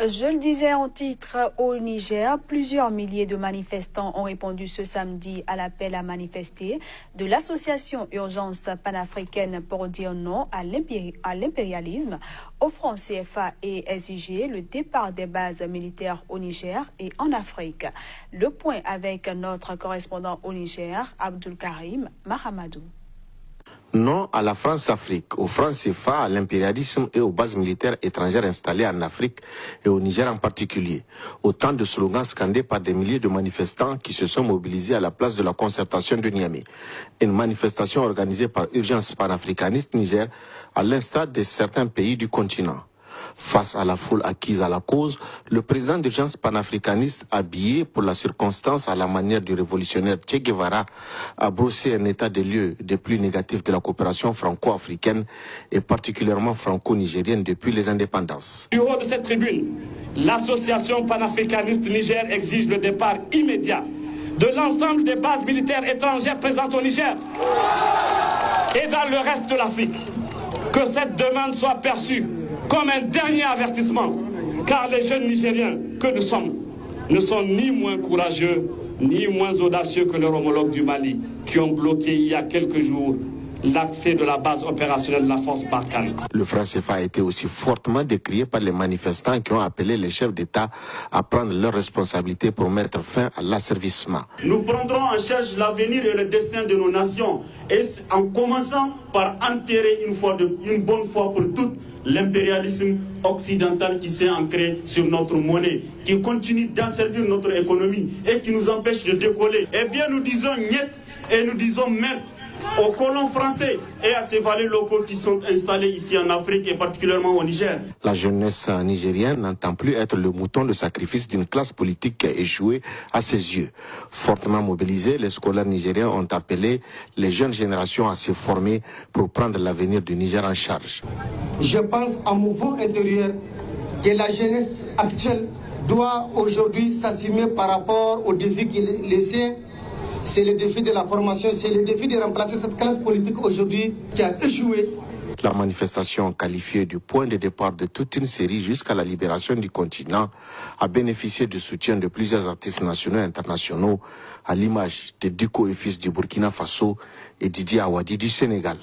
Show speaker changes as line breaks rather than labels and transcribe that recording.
Je le disais en titre, au Niger, plusieurs milliers de manifestants ont répondu ce samedi à l'appel à manifester de l'association Urgence panafricaine pour dire non à l'impérialisme, offrant CFA et SIG le départ des bases militaires au Niger et en Afrique. Le point avec notre correspondant au Niger, Abdul Karim Mahamadou.
Non à la France-Afrique, au franc CFA, à l'impérialisme et aux bases militaires étrangères installées en Afrique et au Niger en particulier. Autant de slogans scandés par des milliers de manifestants qui se sont mobilisés à la place de la concertation de Niamey. Une manifestation organisée par Urgence panafricaniste Niger, à l'instar de certains pays du continent. Face à la foule acquise à la cause, le président d'Urgence panafricaniste, habillé pour la circonstance à la manière du révolutionnaire Che Guevara, a brossé un état des lieux des plus négatifs de la coopération franco-africaine et particulièrement franco-nigérienne depuis les indépendances.
Du haut de cette tribune, l'association panafricaniste Niger exige le départ immédiat de l'ensemble des bases militaires étrangères présentes au Niger et dans le reste de l'Afrique. Que cette demande soit perçue comme un dernier avertissement, car les jeunes Nigériens que nous sommes ne sont ni moins courageux, ni moins audacieux que leurs homologues du Mali, qui ont bloqué il y a quelques jours l'accès de la base opérationnelle de la force Barkhane.
Le franc CFA a été aussi fortement décrié par les manifestants qui ont appelé les chefs d'État à prendre leurs responsabilités pour mettre fin à l'asservissement.
Nous prendrons en charge l'avenir et le destin de nos nations, et en commençant par enterrer une bonne fois pour toutes l'impérialisme occidental qui s'est ancré sur notre monnaie, qui continue d'asservir notre économie et qui nous empêche de décoller. Eh bien, nous disons niet et nous disons merde aux colons français et à ces valets locaux qui sont installés ici en Afrique et particulièrement au Niger.
La jeunesse nigérienne n'entend plus être le mouton de sacrifice d'une classe politique qui a échoué à ses yeux. Fortement mobilisés, les scolaires nigériens ont appelé les jeunes générations à se former pour prendre l'avenir du Niger en charge.
Je pense à mon mouvement intérieur que la jeunesse actuelle doit aujourd'hui s'assumer par rapport aux défis qu'il laissait. C'est le défi de la formation, c'est le défi de remplacer cette classe politique aujourd'hui qui a échoué.
La manifestation, qualifiée du point de départ de toute une série jusqu'à la libération du continent, a bénéficié du soutien de plusieurs artistes nationaux et internationaux, à l'image de Diko et Fils du Burkina Faso et Didier Awadi du Sénégal.